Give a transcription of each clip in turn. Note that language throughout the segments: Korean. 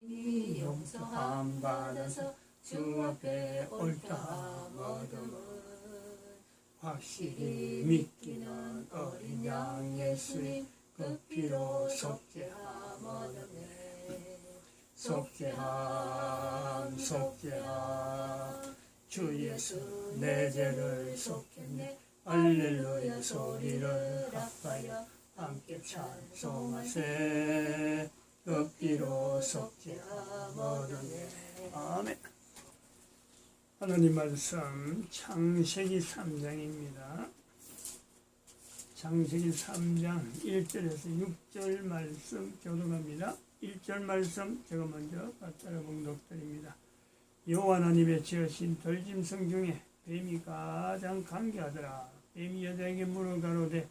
네 용서함 받아서 주 앞에 옳다함 얻음은 확실히 믿기는 어린 양 예수님 그 피로 속죄함 얻었네. 속죄함 속죄함 주 예수 내 죄를 속했네. 할렐루야 소리를 합하여 함께 찬송하세. 그 피로 속죄함 얻었네. 아멘. 하나님 말씀 창세기 3장입니다. 창세기 3장 1절에서 6절 말씀 교독합니다. 1절 말씀 제가 먼저 따라 봉독드립니다. 여호와 하나님의 지으신 들짐승 중에 뱀이 가장 강교하더라. 뱀이 여자에게 물어 가로되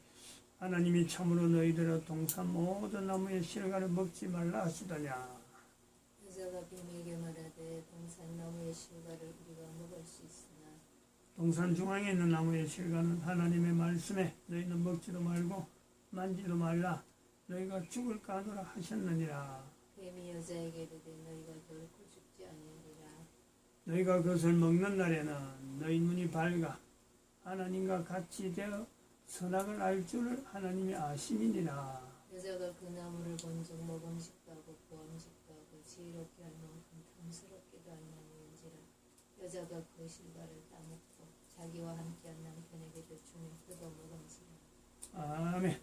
하나님이 참으로 너희들아 동산 모든 나무의 실과를 먹지 말라 하시더냐. 여자가 뱀에게 말하되 동산 나무의 실과를 우리가 먹을 수 있으나 동산 중앙에 있는 나무의 실과는 하나님의 말씀에 너희는 먹지도 말고 만지도 말라 너희가 죽을까 하노라 하셨느니라. 뱀이 여자에게 이르되 너희가 결코 죽지 아니하리라. 너희가 그것을 먹는 날에는 너희 눈이 밝아 하나님과 같이 되어 선악을 알 줄을 하나님이 아심이니라. 여자가 그 나무를 본즉 먹음직도 하고 보암직도 하고 지혜롭게 할 만큼 탐스럽게도 할 나무인지라. 여자가 그 실과를 따먹고 자기와 함께한 남편에게도 주며 그도 먹음지라. 아멘.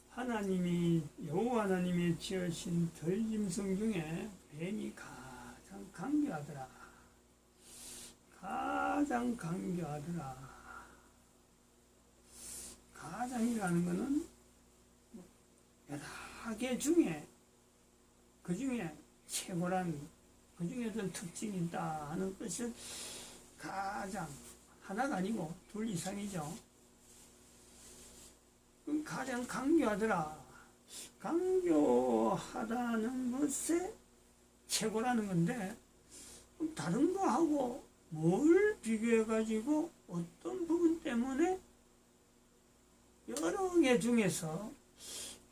하나님이 여호와 하나님이 지으신 들짐승 중에 뱀이 가장 강교하더라. 가장 강교하더라. 가장이라는 것은 여러 개 중에 그 중에 최고란 그 중에 어떤 특징이 있다 하는 것을 가장 하나가 아니고 둘 이상이죠. 가장 강교하더라. 강교하다는 것에 최고라는 건데 다른 거하고 뭘 비교해 가지고 어떤 부분 때문에 여러 개 중에서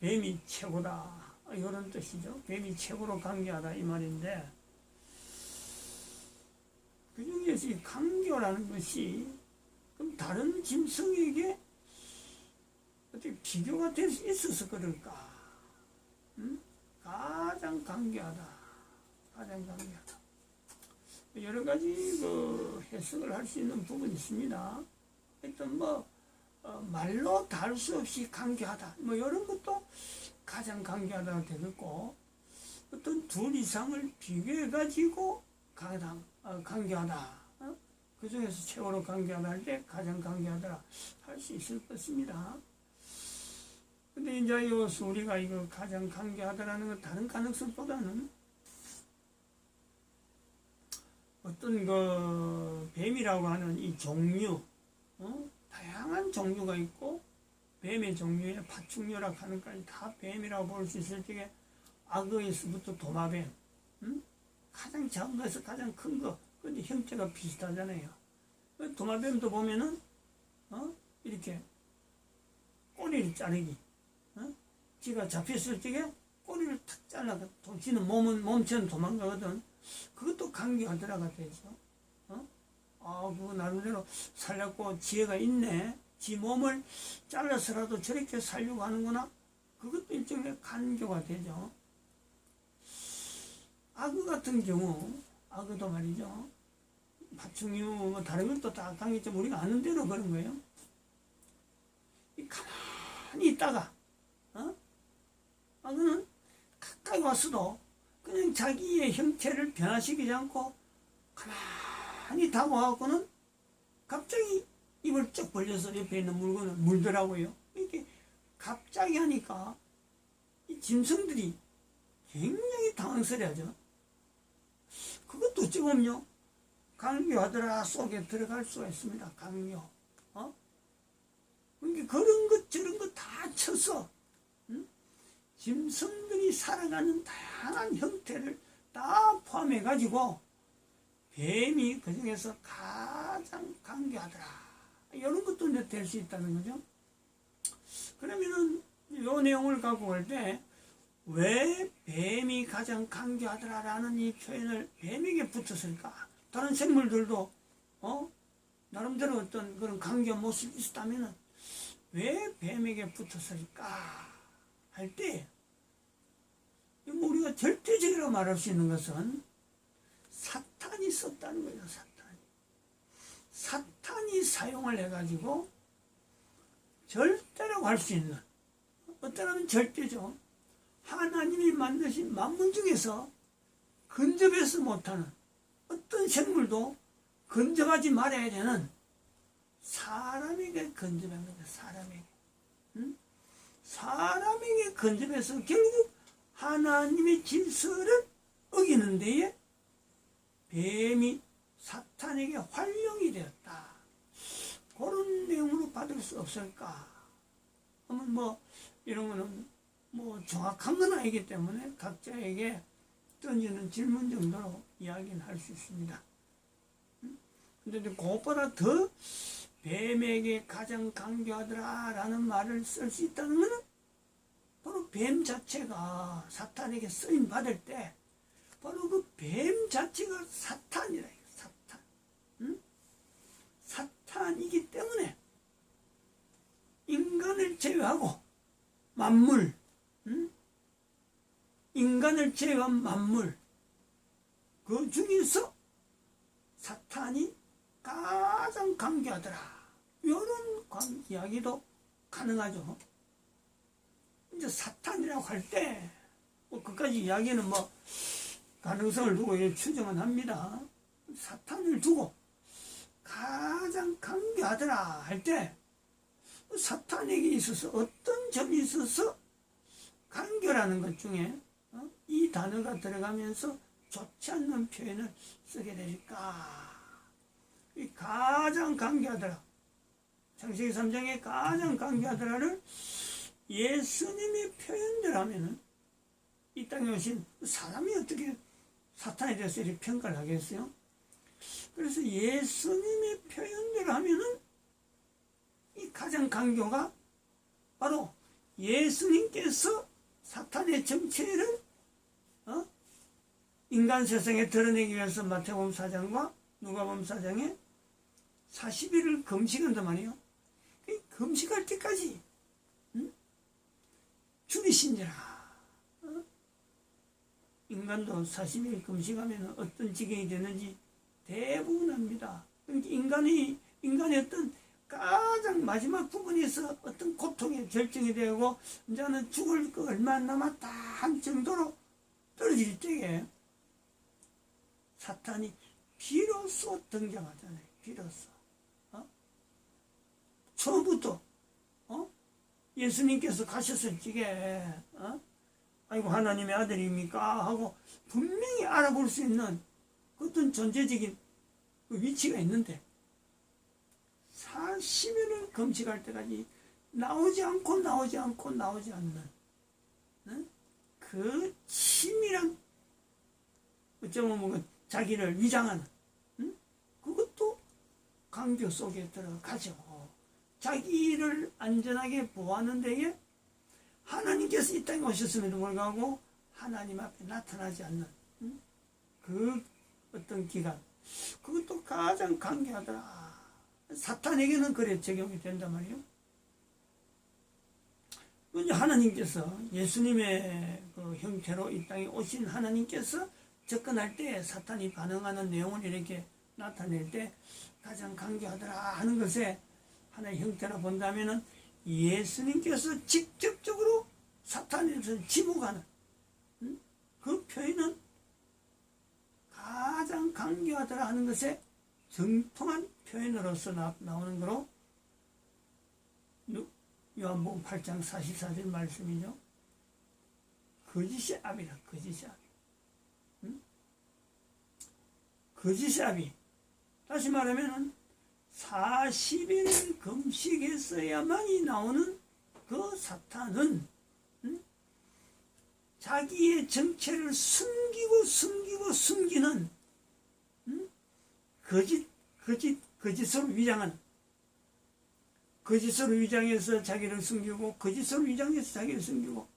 뱀이 최고다 이런 뜻이죠. 뱀이 최고로 강교하다 이 말인데 그 중에서 이 강교라는 것이 그럼 다른 짐승에게 어떻게 비교가 될 수 있어서 그럴까? 가장 강교하다. 가장 강교하다. 여러 가지 그 해석을 할 수 있는 부분이 있습니다. 일단 말로 다룰 수 없이 강교하다. 이런 것도 가장 강교하다가 되겠고, 어떤 둘 이상을 비교해 가지고 가장 강교하다. 그 중에서 최고로 강교하다 할 때 가장 강교하더라 할 수 있을 것입니다. 근데 이제 우리가 이거 가장 강교하다라는 건 다른 가능성보다는 어떤 그 뱀이라고 하는 이 종류, 다양한 종류가 있고 뱀의 종류에 파충류라고 하는 까지 다 뱀이라고 볼 수 있을 적에 악어에서부터 도마뱀, 가장 작은 거에서 가장 큰 거, 근데 형태가 비슷하잖아요. 도마뱀도 보면은 이렇게 꼬리를 자르기, 지가 잡혔을 적에 꼬리를 탁 잘라, 지는 몸처럼 도망가거든. 그것도 강교하더라가 되죠. 그거 나름대로 살렸고 지혜가 있네. 지 몸을 잘라서라도 저렇게 살려고 하는구나. 그것도 일종의 간교가 되죠. 악어 같은 경우, 악어도 말이죠. 파충류, 다른 것도 다 강했지만 우리가 아는 대로 그런 거예요. 가만히 있다가, 악어는 가까이 왔어도 그냥 자기의 형태를 변화시키지 않고 가만히 다가와갖고는 갑자기 입을 쩍 벌려서 옆에 있는 물건을 물더라고요. 이렇게 갑자기 하니까 이 짐승들이 굉장히 당황스러워하죠. 그것도 어찌 보면요, 강교하더라 속에 들어갈 수가 있습니다. 강교. 그러니까 그런 것 저런 것 다 쳐서 짐승들이 살아가는 다양한 형태를 다 포함해 가지고 뱀이 그 중에서 가장 강교하더라. 이런 것도 이제 될 수 있다는 거죠. 그러면은 요 내용을 갖고 올 때 왜 뱀이 가장 강교하더라라는 이 표현을 뱀에게 붙였을까? 다른 생물들도 나름대로 어떤 그런 강교 모습이 있었다면 왜 뱀에게 붙었을까? 할 때 우리가 절대적으로 말할 수 있는 것은 사탄이 썼다는 거예요. 사탄이 사용을 해가지고 절대라고 할 수 있는, 어떠면 절대죠. 하나님이 만드신 만물 중에서 근접해서 못하는 어떤 생물도 근접하지 말아야 되는 사람에게 근접한 거죠. 사람에게. 사람에게 근접해서 결국 하나님의 질서를 어기는 데에 뱀이 사탄에게 활용이 되었다. 그런 내용으로 받을 수 없을까? 하면 이런 거는 정확한 건 아니기 때문에 각자에게 던지는 질문 정도로 이야기는 할 수 있습니다. 근데 그것보다 더 뱀에게 가장 강교하더라 라는 말을 쓸 수 있다는 것은 바로 뱀 자체가 사탄에게 쓰임 받을 때 바로 그 뱀 자체가 사탄이라. 사탄. 사탄이기 때문에 인간을 제외하고 만물, 인간을 제외한 만물, 그 중에서 사탄이 가장 강교하더라. 이런 이야기도 가능하죠. 이제 사탄이라고 할 때, 그까지 이야기는 가능성을 두고 추정은 합니다. 사탄을 두고 가장 강교하더라 할 때, 사탄에게 있어서 어떤 점이 있어서 강교라는 것 중에 이 단어가 들어가면서 좋지 않는 표현을 쓰게 될까? 이 가장 강교하더라. 창세기 3장에 가장 강교하더라를 예수님이 표현들 하면은 이 땅에 오신 사람이 어떻게 사탄에 대해서 이렇게 평가를 하겠어요? 그래서 예수님이 표현들 하면은 이 가장 강교가 바로 예수님께서 사탄의 정체를 인간 세상에 드러내기 위해서 마태복음 4장과 누가복음 4장에 40일을 금식한단 말이에요. 금식할 때까지 죽이신지라. 인간도 40일 금식하면 어떤 지경이 되는지 대부분 압니다. 인간의 어떤 가장 마지막 부분에서 어떤 고통에 결정이 되고 이제는 죽을 거 얼마 안 남았다 한 정도로 떨어질 때에 사탄이 비로소 등장하잖아요. 비로소. 처음부터 예수님께서 가셨을 적에 아이고 하나님의 아들입니까 하고 분명히 알아볼 수 있는 어떤 존재적인 위치가 있는데 40일을 금식할 때까지 나오지 않는 그 치밀한 어쩌면 자기를 위장하는 그것도 강교 속에 들어가죠. 자기를 안전하게 보호하는 데에 하나님께서 이 땅에 오셨음에도 불구하고 하나님 앞에 나타나지 않는 그 어떤 기간, 그것도 가장 강교하더라. 사탄에게는 그래 적용이 된단 말이에요. 이제 하나님께서 예수님의 그 형태로 이 땅에 오신 하나님께서 접근할 때 사탄이 반응하는 내용을 이렇게 나타낼 때 가장 강교하더라 하는 것에 하나의 형태로 본다면은 예수님께서 직접적으로 사탄에서 지목하는 그 표현은 가장 강교하더라 하는 것에 정통한 표현으로서 나오는 거로 요한복음 8장 44절 말씀이죠. 거짓의 압이라. 거짓의 압. 거짓의 압이 다시 말하면은 40일 금식했어야만이 나오는 그 사탄은 자기의 정체를 숨기는 거짓으로 위장하는 거짓으로 위장해서 자기를 숨기고 거짓으로 위장해서 자기를 숨기고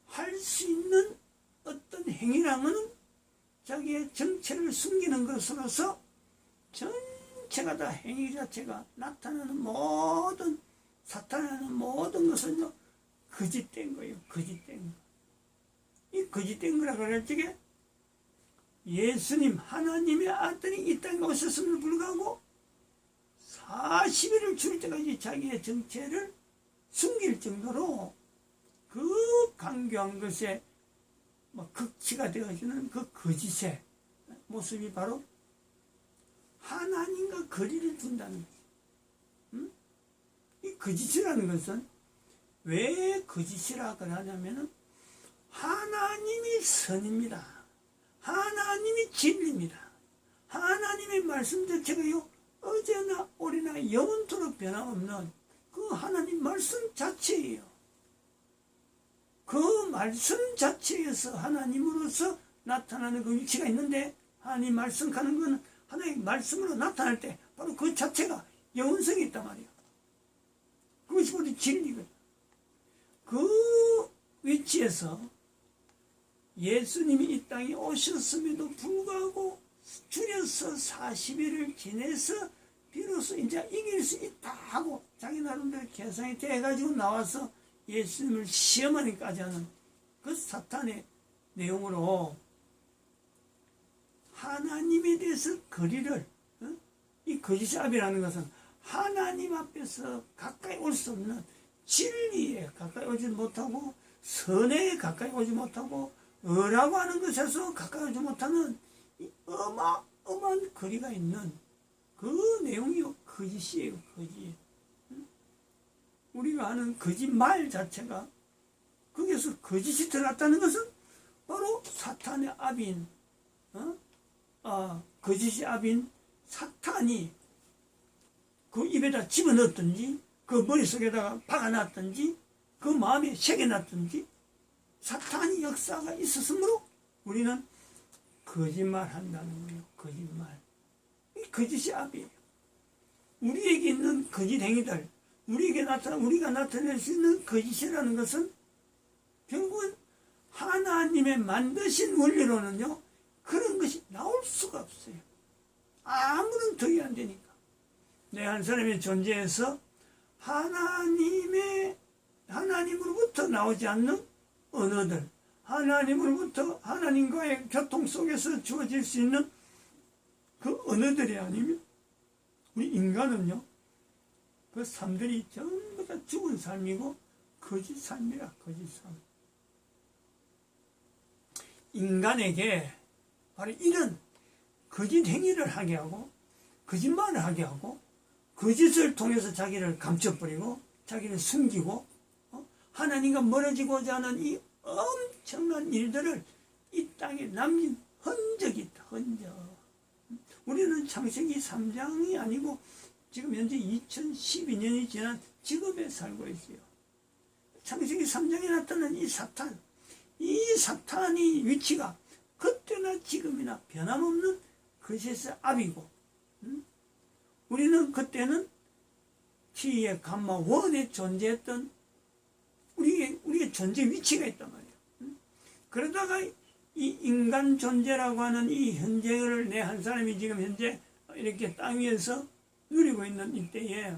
할 수 있는 어떤 행위라면 자기의 정체를 숨기는 것으로서 전체가 다 행위 자체가 나타나는 모든 사탄하는 모든 것은요 거짓된 거예요. 거짓된 거. 이 거짓된 거라 그럴 적에 예수님 하나님의 아들이 이 땅에 오셨음을 불구하고 40일을 줄 때까지 자기의 정체를 숨길 정도로 그 강교한 것에 극치가 되어지는 그 거짓의 모습이 바로 하나님과 거리를 둔다는 거죠. 이 거짓이라는 것은 왜 거짓이라 그러냐면은 하나님이 선입니다. 하나님이 진리입니다. 하나님의 말씀 자체가요 어제나 오래나 영원토록 변함없는 그 하나님 말씀 자체예요. 그 말씀 자체에서 하나님으로서 나타나는 그 위치가 있는데 하나님 말씀하는 것은 하나님 말씀으로 나타날 때 바로 그 자체가 영원성이 있단 말이에요. 그것이 바로 진리거든요. 그 위치에서 예수님이 이 땅에 오셨음에도 불구하고 줄여서 40일을 지내서 비로소 이제 이길 수 있다 하고 자기 나름대로 계산이 돼가지고 나와서 예수님을 시험하니까지 하는 그 사탄의 내용으로 하나님에 대해서 거리를 이 거짓의 압이라는 것은 하나님 앞에서 가까이 올 수 없는 진리에 가까이 오지 못하고 선에 가까이 오지 못하고 의라고 하는 것에서 가까이 오지 못하는 이 어마어마한 거리가 있는 그 내용이 거짓이에요. 거짓. 우리가 하는 거짓말 자체가 거기서 거짓이 들어갔다는 것은 바로 사탄의 압인 거짓의 압인 사탄이 그 입에다 집어넣었든지 그 머릿속에다가 박아놨든지 그 마음에 새겨놨든지 사탄이 역사가 있었으므로 우리는 거짓말한다는 거예요. 거짓말. 이 거짓이 압이에요. 우리에게 있는 거짓 행위들, 우리가 나타낼 수 있는 거짓이라는 것은 결국은 하나님의 만드신 원리로는요 그런 것이 나올 수가 없어요. 아무런 득이 안 되니까. 내 한 사람의 존재에서 하나님으로부터 나오지 않는 언어들, 하나님으로부터 하나님과의 교통 속에서 주어질 수 있는 그 언어들이 아니면 우리 인간은요 그 삶들이 전부 다 죽은 삶이고 거짓 삶이라. 거짓 삶. 인간에게 바로 이런 거짓 행위를 하게 하고 거짓말을 하게 하고 거짓을 통해서 자기를 감춰버리고 자기를 숨기고 하나님과 멀어지고자 하는 이 엄청난 일들을 이 땅에 남긴 흔적이 있다. 흔적. 우리는 창세기 3장이 아니고 지금 현재 2012년이 지난 지금에 살고 있어요. 창세기 3장에 나타난 이 사탄이 위치가 그때나 지금이나 변함없는 거짓의 압이고 우리는 그때는 T의 감마 원에 존재했던 우리의 존재 위치가 있단 말이에요. 그러다가 이 인간 존재라고 하는 이 현재를 내 한 사람이 지금 현재 이렇게 땅 위에서 누리고 있는 이때에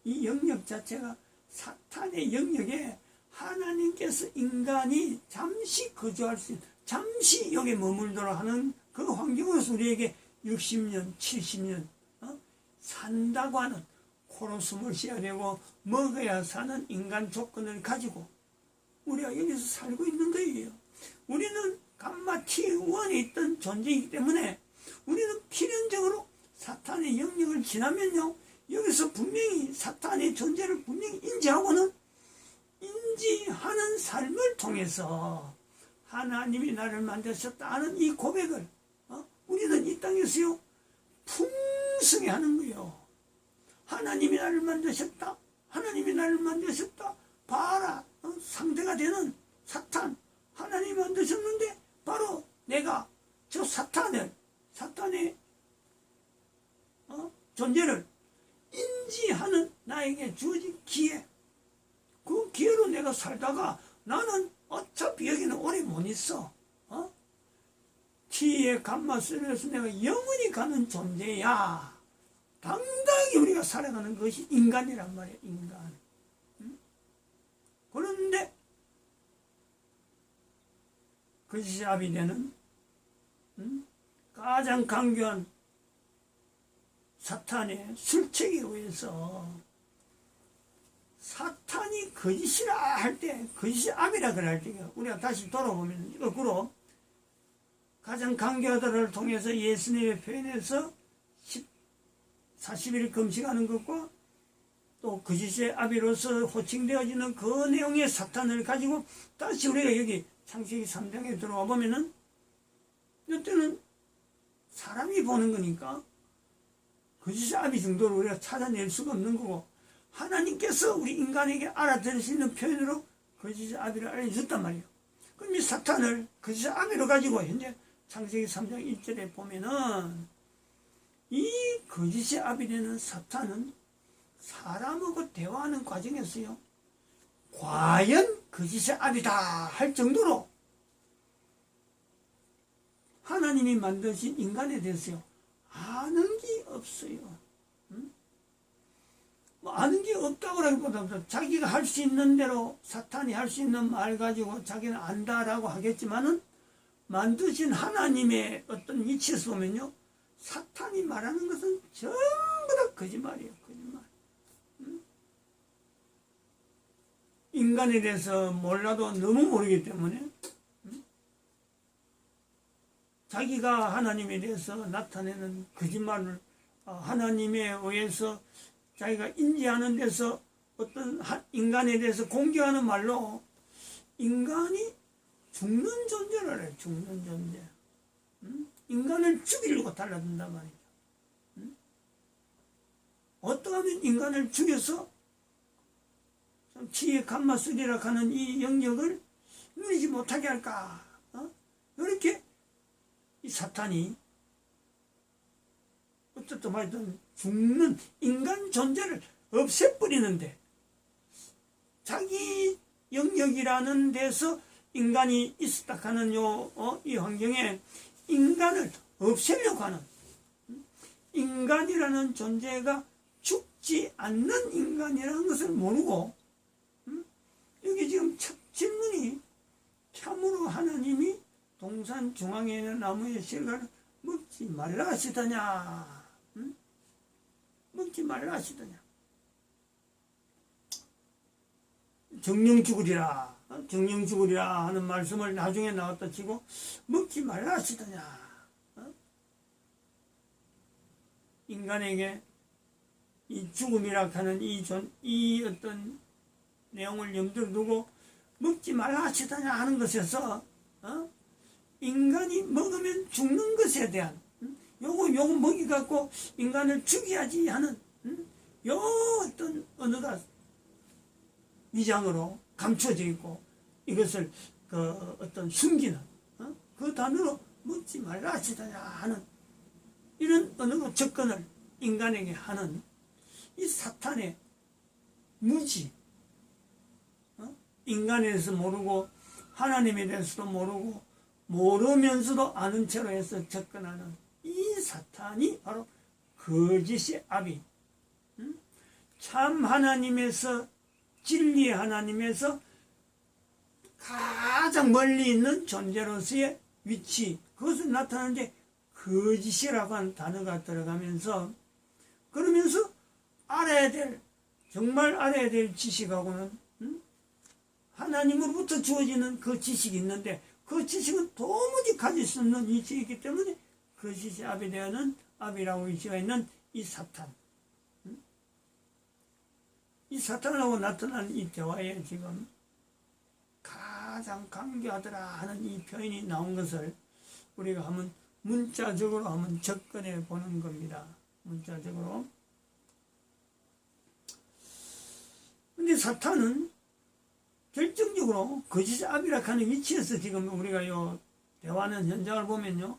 이 영역 자체가 사탄의 영역에 하나님께서 인간이 잠시 거주할 수 있는 잠시 여기 머물도록 하는 그 환경에서 우리에게 60년, 70년 산다고 하는 코로 숨을 쉬어야 되고 먹어야 사는 인간 조건을 가지고 우리가 여기서 살고 있는 거예요. 우리는 감마 T1에 있던 존재이기 때문에 우리는 필연적으로 사탄의 영역을 지나면요 여기서 분명히 사탄의 존재를 분명히 인지하고는 인지하는 삶을 통해서 하나님이 나를 만드셨다 하는 이 고백을 우리는 이 땅에서요 풍성히 하는 거예요. 하나님이 나를 만드셨다. 하나님이 나를 만드셨다. 봐라. 상대가 되는 사탄. 하나님이 만드셨는데 바로 내가 저 사탄의 존재를 인지하는 하나님으로 살다가 나는 어차피 여기는 오래 못 있어. 티에 감마스에서 내가 영원히 가는 존재야. 당당히 우리가 살아가는 것이 인간이란 말이야, 인간. 그런데 거짓의 압이 되는 가장 강교한 사탄의 술책에 의해서 사탄이 거짓이라 할 때, 거짓의 압이라 그럴 때, 우리가 다시 돌아보면 거꾸로 가장 강교하다를 통해서 예수님의 표현에서 40일 금식하는 것과 또 거짓의 압이로서 호칭되어지는 그 내용의 사탄을 가지고 다시 우리가 여기 창세기 3장에 들어와 보면은 이때는 사람이 보는 거니까 거짓의 압이 정도로 우리가 찾아낼 수가 없는 거고, 하나님께서 우리 인간에게 알아들을 수 있는 표현으로 거짓의 압이를 알려줬단 말이에요. 그럼 이 사탄을 거짓의 압이로 가지고 현재 창세기 3장 1절에 보면은 이 거짓의 압이 되는 사탄은 사람하고 대화하는 과정에서요, 과연 거짓의 압이다 할 정도로 하나님이 만드신 인간에 대해서요 아는 게 없어요. 뭐 아는 게 없다고 하기보다 자기가 할 수 있는 대로 사탄이 할 수 있는 말 가지고 자기는 안다라고 하겠지만은, 만드신 하나님의 어떤 위치에서 보면요, 사탄이 말하는 것은 전부 다 거짓말이에요. 거짓말. 인간에 대해서 몰라도 너무 모르기 때문에 자기가 하나님에 대해서 나타내는 거짓말을 하나님에 의해서 자기가 인지하는 데서 어떤 인간에 대해서 공격하는 말로 인간이 죽는 존재를 해요. 죽는 존재. 인간을 죽이려고 달라든단 말이죠. 어떻게 하면 인간을 죽여서 치의 감마쓰리라 하는 이 영역을 누리지 못하게 할까? 이렇게 이 사탄이 어쨌든 말든 죽는 인간 존재를 없애버리는데, 자기 영역이라는 데서 인간이 있었다 하는 이 환경에 인간을 없애려고 하는, 인간이라는 존재가 죽지 않는 인간이라는 것을 모르고, 여기 지금 첫 질문이 참으로 하나님이 동산 중앙에 있는 나무의 실과를 먹지 말라 하시더냐? 먹지 말라 하시더냐? 정령 죽으리라, 정령 죽으리라 하는 말씀을 나중에 나왔다 치고 먹지 말라 하시더냐? 인간에게 이 죽음이라 하는 이 어떤 내용을 염두에 두고 먹지 말라 하시더냐 하는 것에서 인간이 먹으면 죽는 것에 대한 요거 먹이갖고 인간을 죽여야지 하는 요 어떤 언어가 위장으로 감춰져 있고, 이것을 그 어떤 숨기는 그 단어로 먹지 말라 하시더냐 하는 이런 언어로 접근을 인간에게 하는 이 사탄의 무지, 인간에 대해서 모르고 하나님에 대해서도 모르고 모르면서도 아는 채로 해서 접근하는 이 사탄이 바로 거짓의 압이, 참 하나님에서, 진리의 하나님에서 가장 멀리 있는 존재로서의 위치, 그것을 나타내는데 거짓이라고 하는 단어가 들어가면서, 그러면서 알아야 될, 정말 알아야 될 지식하고는 하나님으로부터 주어지는 그 지식이 있는데, 그 지식은 도무지 가질 수 없는 위치이기 때문에 거짓의 압이 되어는 압이라고 위치가 있는 이 사탄, 이 사탄하고 나타난 이 대화에 지금 가장 강교하더라 하는 이 표현이 나온 것을 우리가 한번 문자적으로 한번 접근해 보는 겁니다. 문자적으로. 근데 사탄은 결정적으로 거짓의 압이라 하는 위치에서 지금 우리가 요 대화하는 현장을 보면요,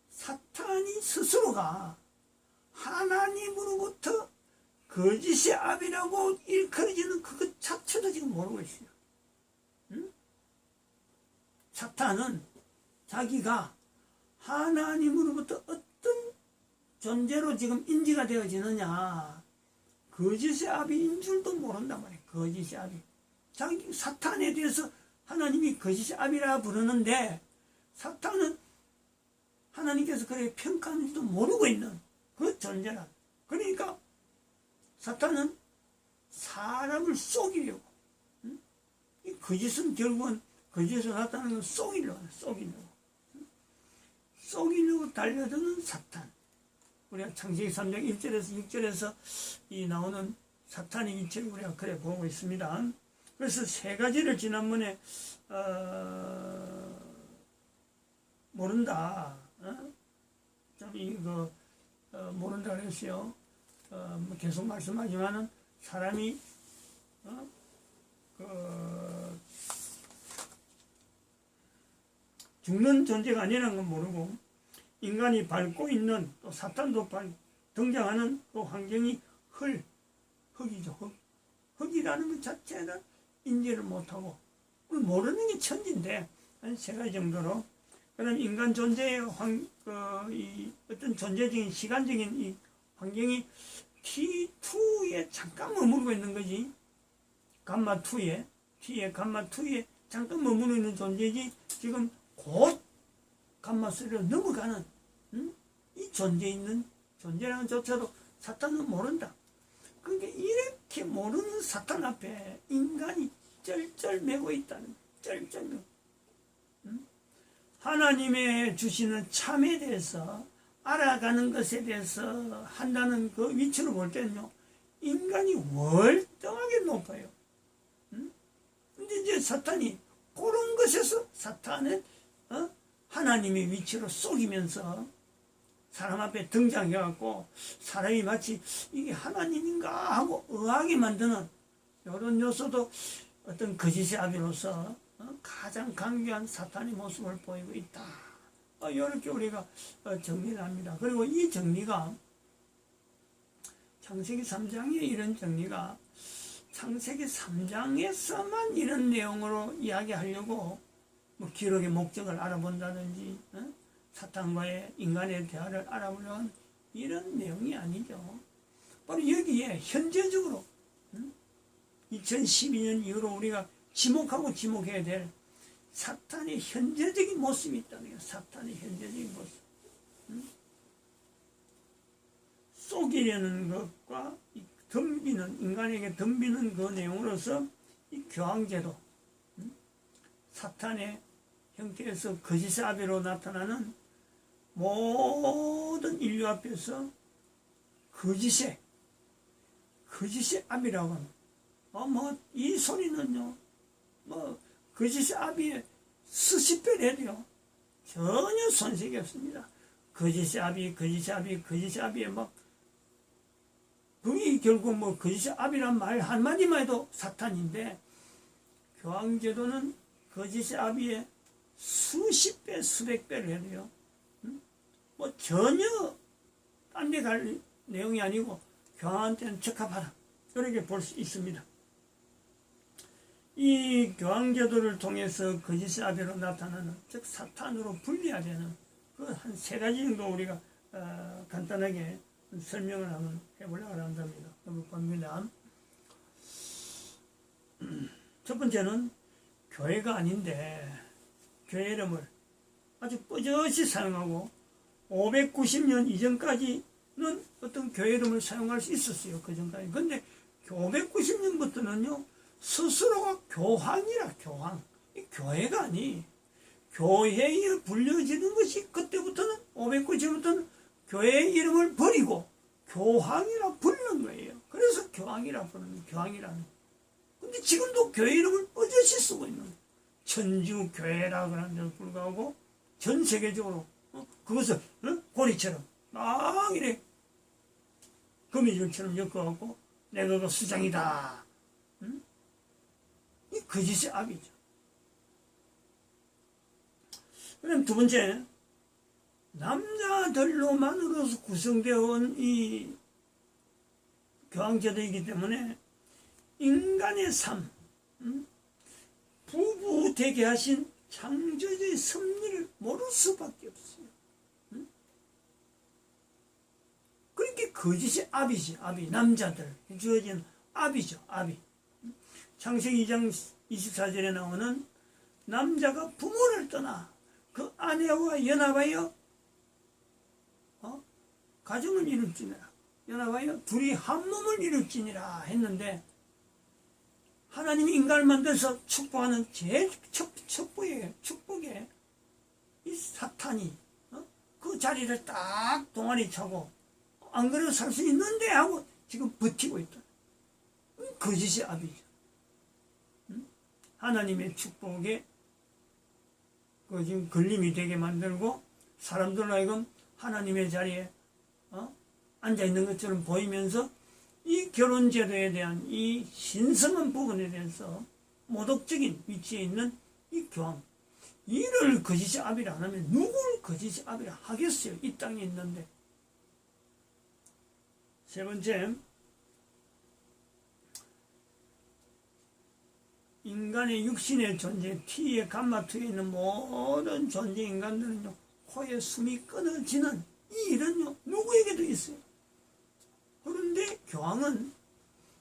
사탄이 스스로가 하나님으로부터 거짓의 압이라고 일컬어지는 그것 자체도 지금 모르고 있어요. 응? 사탄은 자기가 하나님으로부터 어떤 존재로 지금 인지가 되어지느냐, 거짓의 압인 줄도 모른단 말이에요. 거짓의 압이. 자기 사탄에 대해서 하나님이 거짓의 압이라 부르는데, 사탄은 하나님께서 그렇게 평가하는지도 모르고 있는 그 존재라. 그러니까 사탄은 사람을 속이려고, 응? 이 거짓은 결국은, 거짓을 나타나는 건 속이려고, 속이려고 달려드는 사탄. 우리가 창세기 3장 1절에서 6절에서 이 나오는 사탄의 이치를 우리가 그래 보고 있습니다. 그래서 세 가지를 지난번에 모른다, 좀 이거 모른다 그랬어요. 뭐 계속 말씀하지만은 사람이 죽는 존재가 아니라는 건 모르고, 인간이 밟고 있는, 또 사탄도 등장하는 그 환경이 흙이죠. 흙이라는 것 자체는 인지를 못하고, 모르는 게 천지인데, 한 세 가지 정도로. 그럼 인간 존재의 이 어떤 존재적인 시간적인 이 환경이 T2에 잠깐 머무르고 있는 거지. 감마2에 잠깐 머무르고 있는 존재지, 지금 곧 감마3로 넘어가는, 이 존재라는 조차도 사탄은 모른다. 그러니까 이렇게 모르는 사탄 앞에 인간이 쩔쩔매고 있다는, 쩔쩔매고. 하나님의 주시는 참에 대해서, 알아가는 것에 대해서 한다는 그 위치로 볼 때는요, 인간이 월등하게 높아요. 근데 이제 사탄이 그런 것에서 사탄은 하나님의 위치로 속이면서 사람 앞에 등장해갖고 사람이 마치 이게 하나님인가 하고 의아하게 만드는 이런 요소도 어떤 거짓의 아비로서 가장 강경한 사탄의 모습을 보이고 있다. 이렇게 우리가 정리를 합니다. 그리고 이 정리가 창세기 3장의 이런 정리가 창세기 3장에서만 이런 내용으로 이야기하려고 뭐 기록의 목적을 알아본다든지 사탄과의 인간의 대화를 알아보려는 이런 내용이 아니죠. 바로 여기에 현재적으로 2012년 이후로 우리가 지목해야 될 사탄의 현재적인 모습이 있다는 거예요. 사탄의 현재적인 모습. 속이려는 것과 인간에게 덤비는 그 내용으로서 이 교황제도, 사탄의 형태에서 거짓의 아비로 나타나는 모든 인류 앞에서 거짓의 아비라고 합니다. 이 소리는요, 거짓의 아비의 수십 배 내려 전혀 손색이 없습니다. 거짓의 아비에 그게 결국 거짓의 아비란 말 한마디만 해도 사탄인데, 교황제도는 거짓의 아비의 수십 배, 수백 배를 해도요, 전혀 딴 데 갈 내용이 아니고 교황한테는 적합하다. 이렇게 볼 수 있습니다. 이 교황제도를 통해서 거짓의 아비로 나타나는, 즉 사탄으로 분리하되는 그 한 세 가지 정도 우리가 간단하게 설명을 한번 해보려고 합니다. 봅니다. 첫 번째는 교회가 아닌데 교회 이름을 아주 뻔뻔히 사용하고 590년 이전까지는 어떤 교회 이름을 사용할 수 있었어요. 그 전까지. 근데 590년부터는요, 스스로가 교황이라, 교황. 이 교회가 아니. 교회에 불려지는 것이 그때부터는, 590년부터는 교회의 이름을 버리고 교황이라 부르는 거예요. 그래서 교황이라 부르는, 교황이라는. 근데 지금도 교회 이름을 뻔뻔히 쓰고 있는 거예요. 천주교회라 그러는데도 불구하고 전 세계적으로 그것을 고리처럼 막 이래 거미줄처럼 엮어갖고 내가 그 수장이다. 이 거짓의 압이죠. 그럼 두 번째, 남자들로만으로서 구성되어 온 이 교황제도이기 때문에 인간의 삶, 부부 되게 하신 창조주의 섭리를 모를 수밖에 없어요. 그렇게 거짓이 아비지, 아비. 남자들 주어진 아비죠, 아비. 창세기 2장 24절에 나오는 남자가 부모를 떠나 그 아내와 연합하여 가정을 이룰지니라. 연합하여 둘이 한 몸을 이룰지니라 했는데, 하나님이 인간을 만들어서 축복하는 제일 축복에 이 사탄이 그 자리를 딱 동아리 차고 안 그래도 살 수 있는데 하고 지금 버티고 있다. 거짓이 아비죠. 하나님의 축복에 그 지금 걸림이 되게 만들고, 사람들로 하여금 하나님의 자리에 앉아 있는 것처럼 보이면서 이 결혼제도에 대한 이 신성한 부분에 대해서 모독적인 위치에 있는 이 교황, 이를 거짓이 아비라 안 하면 누굴 거짓이 아비라 하겠어요? 이 땅에 있는데. 세 번째, 인간의 육신의 존재, T의 감마투에 있는 모든 존재 인간들은요, 코에 숨이 끊어지는 이 일은요, 누구에게도 있어요. 그런데 교황은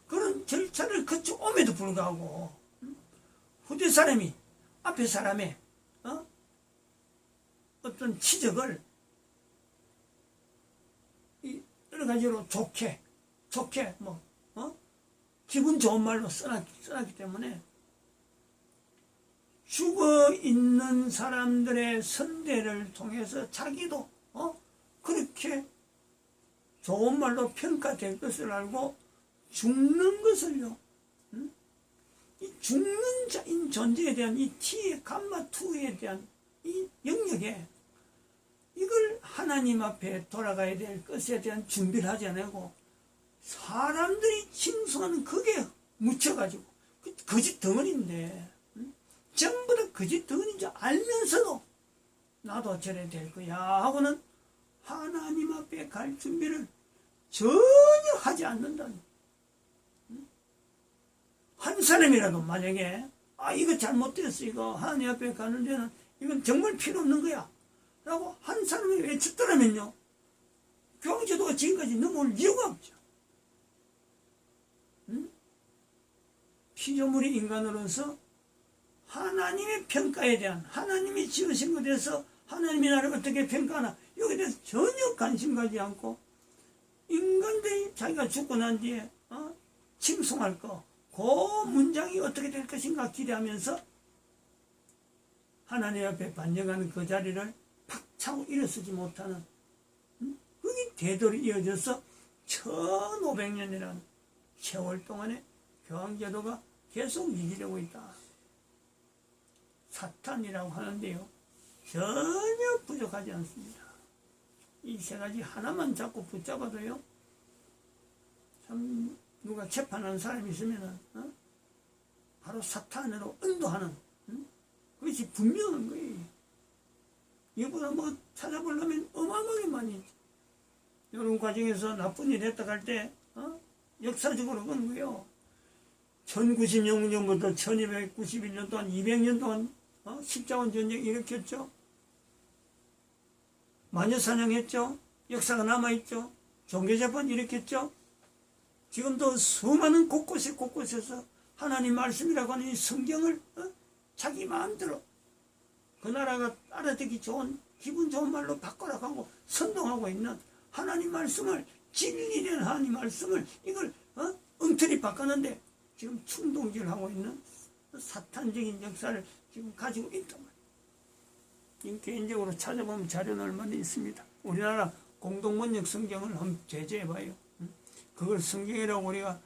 그런 절차를 거쳐옴에도 불구하고 후대 사람이 앞에 사람의 어떤 치적을 여러 가지로 좋게 기분 좋은 말로 써놨기 때문에 죽어 있는 사람들의 선대를 통해서 자기도 그렇게 좋은 말로 평가될 것을 알고 죽는 것을요, 이 죽는 자인 존재에 대한 이 T의 감마2에 대한 이 영역에 이걸 하나님 앞에 돌아가야 될 것에 대한 준비를 하지 않고 사람들이 칭송하는 그게 묻혀가지고 거짓 덩어리인데, 전부 다 거짓 덩어리인 줄 알면서도 나도 저래 될 거야 하고는 하나님 앞에 갈 준비를 전혀 하지 않는다는. 한 사람이라도 만약에 이거 잘못됐어, 이거 하나님 앞에 가는 데는 이건 정말 필요 없는 거야 라고 한 사람이 외쳤더라면요, 교황제도가 지금까지 넘어올 이유가 없죠. 피조물이 인간으로서 하나님의 평가에 대한, 하나님이 지으신 것에 대해서 하나님이 나를 어떻게 평가하나 여기에 대해서 전혀 관심 가지 않고, 인간들이 자기가 죽고 난 뒤에 칭송할 거, 그 문장이 어떻게 될 것인가 기대하면서 하나님 앞에 반영하는 그 자리를 박차고 일어서지 못하는, 그게 대대로 이어져서 1500년이라는 세월 동안에 교황제도가 계속 유지되고 있다. 사탄이라고 하는데요, 전혀 부족하지 않습니다. 이 세 가지 하나만 자꾸 붙잡아도요, 참 누가 재판하는 사람이 있으면은 바로 사탄으로 인도하는 그것이 분명한 거예요. 이거보다 뭐 찾아보려면 어마어마하게 많이 있죠. 이런 과정에서 나쁜 일 했다 할 때 역사적으로 그런 거예요. 1096년부터 1291년 동안 200년 동안 십자군 전쟁 일으켰죠. 마녀사냥했죠. 역사가 남아있죠. 종교재판 일으켰죠. 지금도 수많은 곳곳에서 하나님 말씀이라고 하는 이 성경을 자기 마음대로 그 나라가 알아듣기 좋은 기분 좋은 말로 바꿔라고 하고 선동하고 있는 하나님 말씀을, 진리된 하나님 말씀을 이걸 엉터리 바꾸는데 지금 충동질하고 있는 사탄적인 역사를 지금 가지고 있단 말이에요. 개인적으로 찾아보면 자료는 얼마나 있습니다. 우리나라 공동번역 성경을 한번 제재해봐요. 그걸 성경이라고 우리가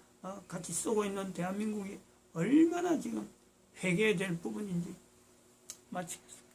같이 쓰고 있는 대한민국이 얼마나 지금 회개해야 될 부분인지 마치겠습니다.